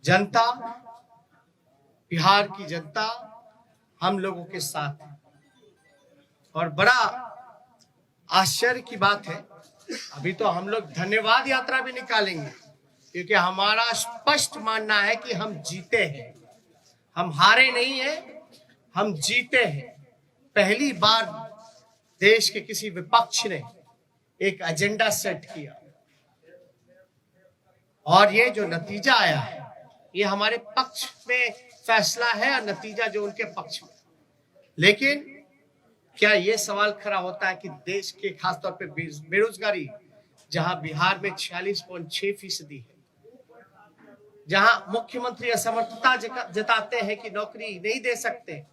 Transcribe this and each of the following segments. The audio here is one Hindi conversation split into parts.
जनता, बिहार की जनता हम लोगों के साथ है। और बड़ा आश्चर्य की बात है, अभी तो हम लोग धन्यवाद यात्रा भी निकालेंगे, क्योंकि हमारा स्पष्ट मानना है कि हम जीते हैं, हम हारे नहीं हैं, हम जीते हैं। पहली बार देश के किसी विपक्ष ने एक एजेंडा सेट किया और ये जो नतीजा आया है ये हमारे पक्ष में फैसला है और नतीजा जो उनके पक्ष में। लेकिन क्या ये सवाल खड़ा होता है कि देश के खासतौर पे बेरोजगारी, जहां बिहार में 46.6% है, जहां मुख्यमंत्री असमर्थता जताते हैं कि नौकरी नहीं दे सकते,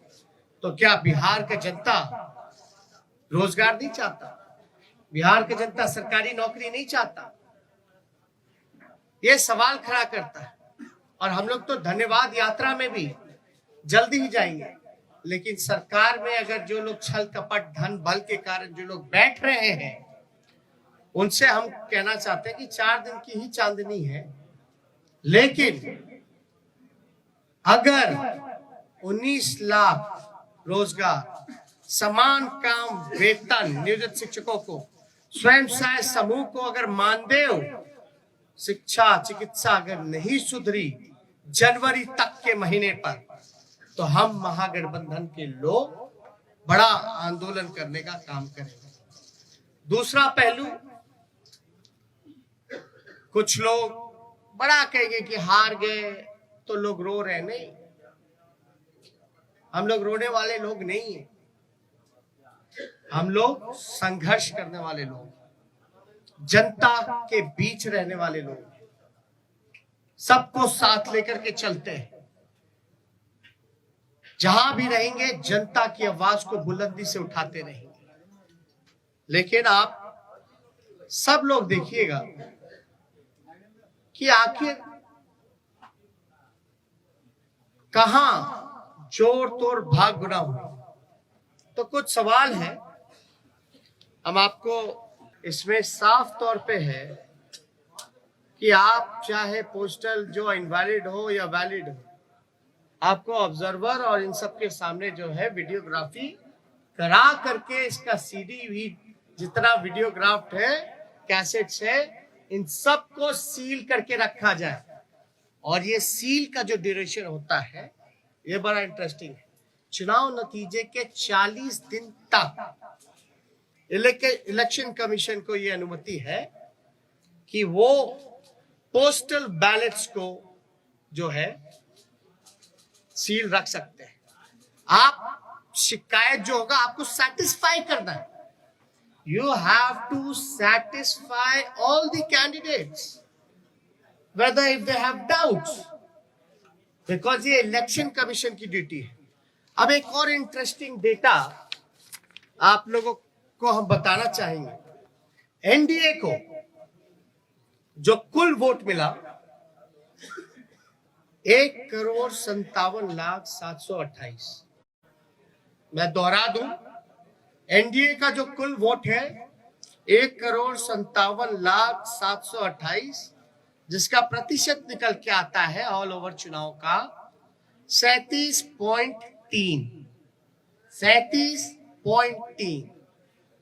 तो क्या बिहार की जनता रोजगार नहीं चाहता? बिहार की जनता सरकारी नौकरी नहीं चाहता? ये सवाल खड़ा करता है। और हम लोग तो धन्यवाद यात्रा में भी जल्दी ही जाएंगे, लेकिन सरकार में अगर जो लोग छल कपट धन बल के कारण जो लोग बैठ रहे हैं, उनसे हम कहना चाहते हैं कि 4 दिन की ही चांदनी है, लेकिन अगर 19 लाख रोजगार, समान काम, वेतन नियोजित शिक्षकों को, स्वयं सहायता समूह को अगर मानदेय, शिक्षा, चिकित्सा अगर नहीं सुधरी जनवरी तक के महीने पर, तो हम महागठबंधन के लोग बड़ा आंदोलन करने का काम करेंगे। दूसरा पहलू, कुछ लोग बड़ा कहेंगे कि हार गए तो लोग रो रहे। नहीं, हम लोग रोने वाले लोग नहीं हैं, हम लोग संघर्ष करने वाले लोग, जनता के बीच रहने वाले लोग, सबको साथ लेकर के चलते हैं। जहां भी रहेंगे जनता की आवाज को बुलंदी से उठाते रहेंगे। लेकिन आप सब लोग देखिएगा कि आखिर कहां जोर तोड़ भाग गुना हुआ। तो कुछ सवाल है, हम आपको इसमें साफ तौर पे है कि आप चाहे पोस्टल जो इनवैलिड हो या वैलिड हो, आपको ऑब्जर्वर और इन सब के सामने जो है वीडियोग्राफी करा करके इसका सीडी भी, जितना वीडियोग्राफ है, कैसेट्स है, इन सब को सील करके रखा जाए। और ये सील का जो ड्यूरेशन होता है ये बड़ा इंटरेस्टिंग है। चुनाव नतीजे के 40 दिन तक इलेक्शन कमीशन को ये अनुमति है कि वो पोस्टल बैलेट्स को जो है सील रख सकते हैं। आप शिकायत जो होगा आपको सेटिस्फाई करना है। You have to satisfy all the candidates whether if they have doubts, because ये इलेक्शन कमीशन की ड्यूटी है। अब एक और इंटरेस्टिंग डेटा आप लोगों को हम बताना चाहेंगे। एनडीए को जो कुल वोट मिला 1,57,728। मैं दोहरा दूं, एनडीए का जो कुल वोट है 1,57,728, जिसका प्रतिशत निकल के आता है ऑल ओवर चुनाव का 37.3।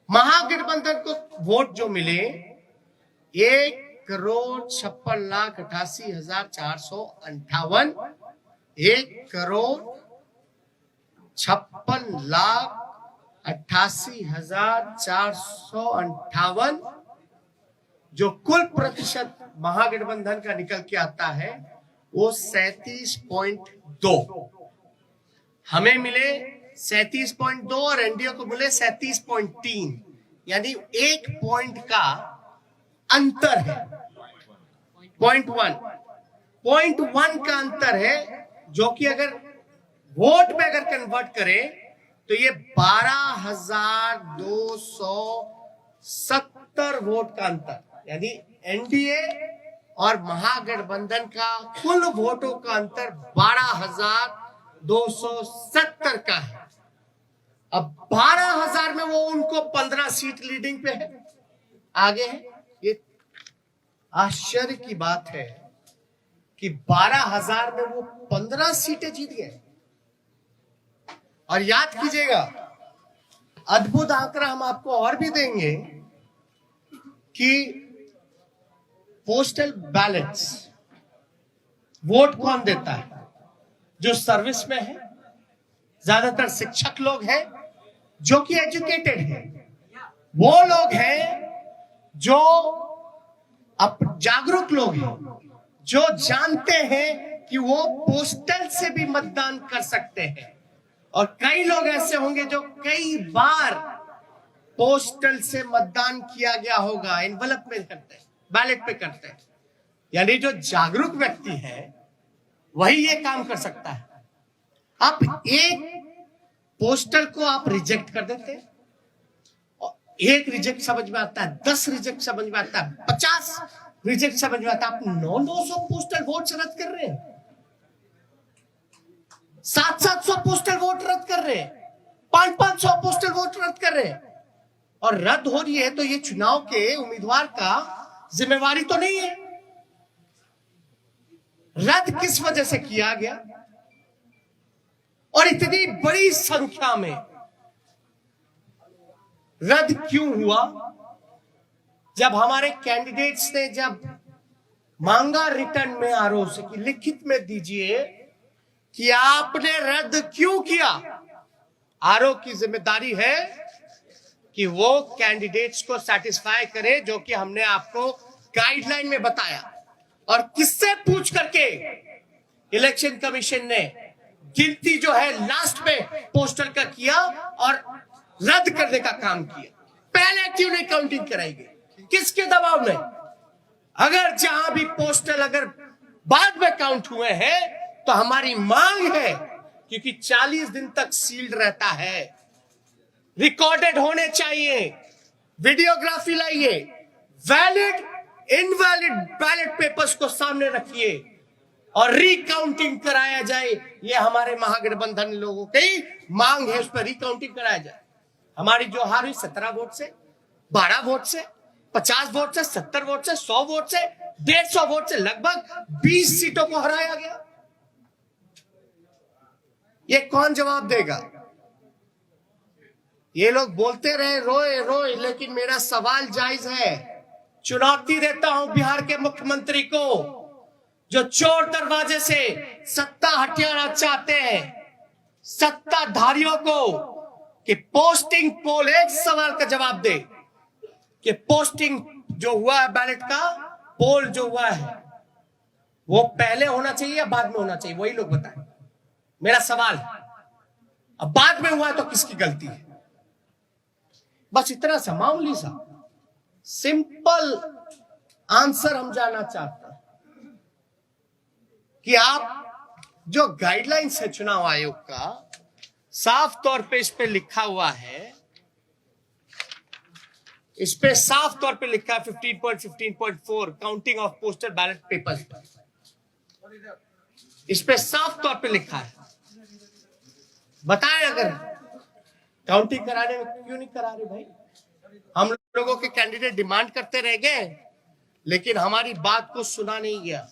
महागठबंधन को वोट जो मिले 1,56,88,458, 1,56,88,458, जो कुल प्रतिशत महागठबंधन का निकल के आता है वो 37.2। हमें मिले 37.2 और एनडीए को मिले 37.3, यानी 1 पॉइंट का अंतर है। 0.1 का अंतर है, जो कि अगर वोट में अगर कन्वर्ट करें तो ये 12,270 वोट का अंतर, यानी एनडीए और महागठबंधन का कुल वोटों का अंतर 12,270 का है। अब 12,000 में वो उनको 15 सीट लीडिंग पे है, आगे है। ये आश्चर्य की बात है कि 12,000 में वो 15 सीटें जीत गए। और याद कीजिएगा, अद्भुत आंकड़ा हम आपको और भी देंगे कि पोस्टल बैलेट्स वोट कौन देता है? जो सर्विस में है, ज्यादातर शिक्षक लोग हैं जो कि एजुकेटेड हैं, वो लोग हैं जो जागरूक लोग हैं, जो जानते हैं कि वो पोस्टल से भी मतदान कर सकते हैं। और कई लोग ऐसे होंगे जो कई बार पोस्टल से मतदान किया गया होगा, एनवलप में करते हैं, बैलेट पे करते हैं। यानी जो जागरूक व्यक्ति है वही ये काम कर सकता है। आप एक पोस्टल को आप रिजेक्ट कर देते हैं, और एक रिजेक्ट समझ में आता है, 10 रिजेक्ट समझ में आता है, 50 रिजेक्ट समझ में आता है। आप 900 पोस्टल वोट रद्द कर रहे हैं, 700 पोस्टल वोट रद्द कर रहे हैं, 500 पोस्टल वोट रद्द कर रहे हैं। और रद्द हो रही है तो ये चुनाव के उम्मीदवार का जिम्मेवारी तो नहीं है। रद्द किस वजह से किया गया और इतनी बड़ी संख्या में रद्द क्यों हुआ? जब हमारे कैंडिडेट्स ने जब मांगा रिटर्न में आरओ से कि लिखित में दीजिए कि आपने रद्द क्यों किया, आरओ की जिम्मेदारी है कि वो कैंडिडेट्स को सेटिस्फाई करे जो कि हमने आपको गाइडलाइन में बताया। और किससे पूछ करके इलेक्शन कमीशन ने गिनती जो है लास्ट में पोस्टल का किया और रद्द करने का काम किया? पहले क्यों नहीं काउंटिंग कराई गई? किसके दबाव में? अगर जहां भी पोस्टल अगर बाद में काउंट हुए हैं तो हमारी मांग है, क्योंकि 40 दिन तक सील्ड रहता है, रिकॉर्डेड होने चाहिए, वीडियोग्राफी लाइए, वैलिड इनवैलिड बैलेट पेपर्स को सामने रखिए और रिकाउंटिंग कराया जाए। ये हमारे महागठबंधन लोगों की मांग है, उस पर रिकाउंटिंग कराया जाए। हमारी जो हार हुई 17 वोट से, 12 वोट से, 50 वोट से, 70 वोट से, 100 वोट से, 150 वोट से लगभग 20 सीटों को हराया गया। ये कौन जवाब देगा? ये लोग बोलते रहे रोए रोए, लेकिन मेरा सवाल जायज है। चुनौती देता हूं बिहार के मुख्यमंत्री को, जो चोर दरवाजे से सत्ता हथियाना चाहते हैं, सत्ताधारियों को, कि पोस्टिंग पोल, एक सवाल का जवाब दे कि पोस्टिंग जो हुआ है बैलेट का, पोल जो हुआ है वो पहले होना चाहिए या बाद में होना चाहिए? वही लोग बताएं। मेरा सवाल है, अब बाद में हुआ तो किसकी गलती है? बस इतना सा मामूली सा सिंपल आंसर हम जानना चाहते हैं कि आप जो गाइडलाइंस है चुनाव आयोग का, साफ तौर पे इस पे लिखा हुआ है, इस पे साफ तौर पे लिखा है 15.15.4 counting of postal ballot papers, इस पे साफ तौर पे लिखा है। बताएं अगर काउंटिंग कराने में क्यों नहीं करा रहे भाई? हम लोगों के कैंडिडेट डिमांड करते रह गए, लेकिन हमारी बात को सुना नहीं गया,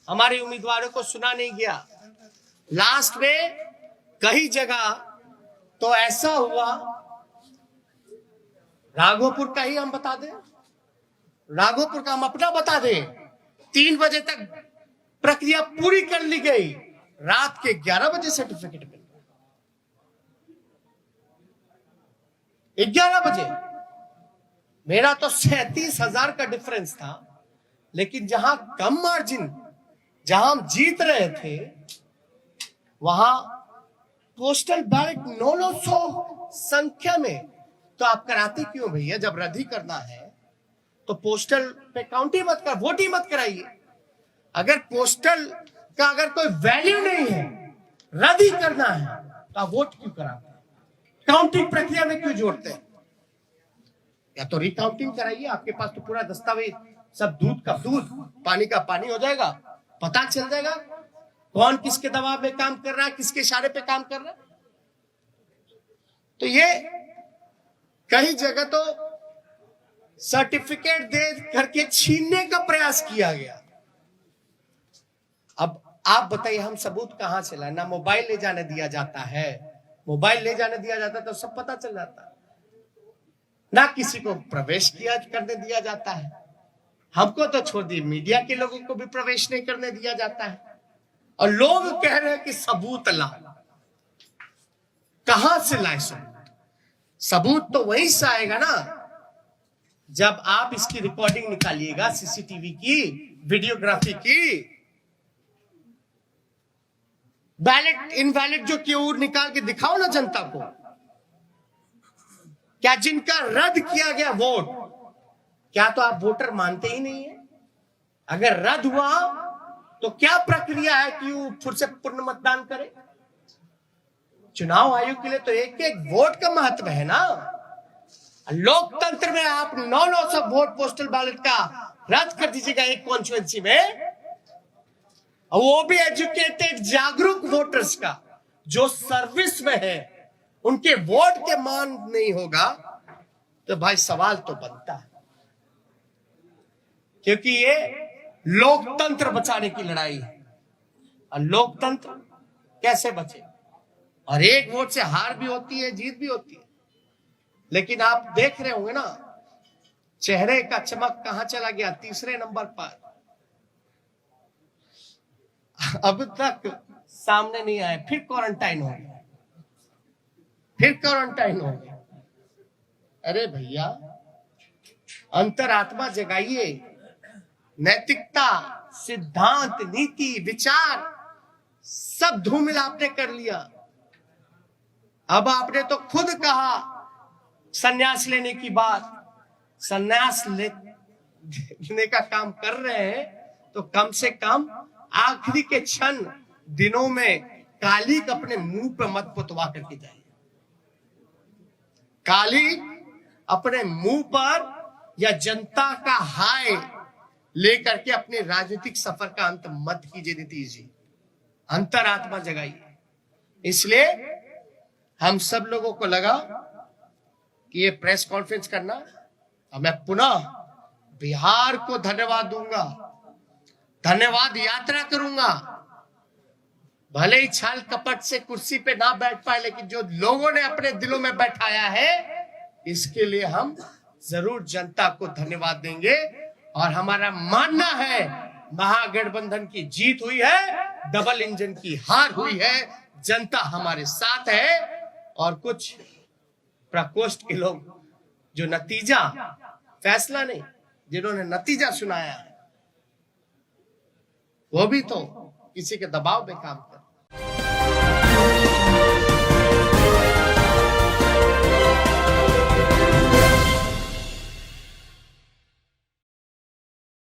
हमारे उम्मीदवारों को सुना नहीं गया। लास्ट में कई जगह तो ऐसा हुआ, राघोपुर का ही हम बता दें, राघोपुर का हम अपना बता दें, 3 बजे तक प्रक्रिया पूरी कर ली गई, रात के 11 बजे सर्टिफिकेट मिल गया। 11 बजे मेरा तो 37,000 का डिफरेंस था, लेकिन जहां कम मार्जिन, जहां हम जीत रहे थे, वहां पोस्टल बैलेट 900 संख्या में। तो आप कराते क्यों भैया? जब रद्द ही करना है तो पोस्टल पे काउंट ही मत कर, वोट ही मत कराइए। अगर पोस्टल का अगर कोई वैल्यू नहीं है, रद्द ही करना है, तो आप वोट क्यों कराते हैं? काउंटिंग प्रक्रिया में क्यों जोड़ते हैं? या तो रिकाउंटिंग कराइए, आपके पास तो पूरा दस्तावेज, सब दूध का दूध, पानी का पानी हो जाएगा, पता चल जाएगा कौन किसके दबाव में काम कर रहा है, किसके इशारे पे काम कर रहा है। तो ये कई जगह तो सर्टिफिकेट दे करके छीनने का प्रयास किया गया। अब आप बताइए हम सबूत कहां से लाए? ना मोबाइल ले जाने दिया जाता है, मोबाइल ले जाने दिया जाता तो सब पता चल जाता, ना किसी को प्रवेश किया करने दिया जाता है। हमको तो छोड़ दिए, मीडिया के लोगों को भी प्रवेश नहीं करने दिया जाता है, और लोग कह रहे हैं कि सबूत ला। कहां से लाए सबूत? सबूत तो वहीं से आएगा ना जब आप इसकी रिकॉर्डिंग निकालिएगा, सीसीटीवी की, वीडियोग्राफी की। बैलेट इनवैलिड जो क्यों निकाल के दिखाओ ना जनता को। क्या जिनका रद्द किया गया वोट, क्या तो आप वोटर मानते ही नहीं है? अगर रद्द हुआ तो क्या प्रक्रिया है कि वो फिर से पूर्ण मतदान करे? चुनाव आयोग के लिए तो एक एक वोट का महत्व है ना। लोकतंत्र में आप 900 वोट पोस्टल बैलेट का रद्द कर दीजिएगा एक कॉन्स्टिट्यूएंसी में, और वो भी एजुकेटेड जागरूक वोटर्स का, जो सर्विस में है, उनके वोट के मान नहीं होगा, तो भाई सवाल तो बनता है। क्योंकि ये लोकतंत्र बचाने की लड़ाई है, और लोकतंत्र कैसे बचे? और एक वोट से हार भी होती है, जीत भी होती है। लेकिन आप देख रहे होंगे ना, चेहरे का चमक कहां चला गया? तीसरे नंबर पर। अब तक सामने नहीं आए, फिर क्वारंटाइन हो गया, फिर क्वारंटाइन हो गया। अरे भैया, अंतरात्मा जगाइए। नैतिकता, सिद्धांत, नीति, विचार सब धूमिल आपने कर लिया। अब आपने तो खुद कहा संन्यास लेने की बात। संन्यास लेने का काम कर रहे हैं तो कम से कम आखिरी के क्षण दिनों में कालिक अपने मुंह पे मत पुतवा करके जाइए। कालिक अपने मुंह पर या जनता का हाय लेकर के अपने राजनीतिक सफर का अंत मत कीजिए नीतीश जी। अंतरात्मा जगाइए। इसलिए हम सब लोगों को लगा कि ये प्रेस कॉन्फ्रेंस करना, और मैं पुनः बिहार को धन्यवाद दूंगा, धन्यवाद यात्रा करूंगा। भले ही छल कपट से कुर्सी पे ना बैठ पाए, लेकिन जो लोगों ने अपने दिलों में बैठाया है, इसके लिए हम जरूर जनता को धन्यवाद देंगे। और हमारा मानना है महागठबंधन की जीत हुई है, डबल इंजन की हार हुई है, जनता हमारे साथ है। और कुछ प्रकोष्ठ के लोग जो नतीजा, फैसला नहीं, जिन्होंने नतीजा सुनाया है, वो भी तो किसी के दबाव में काम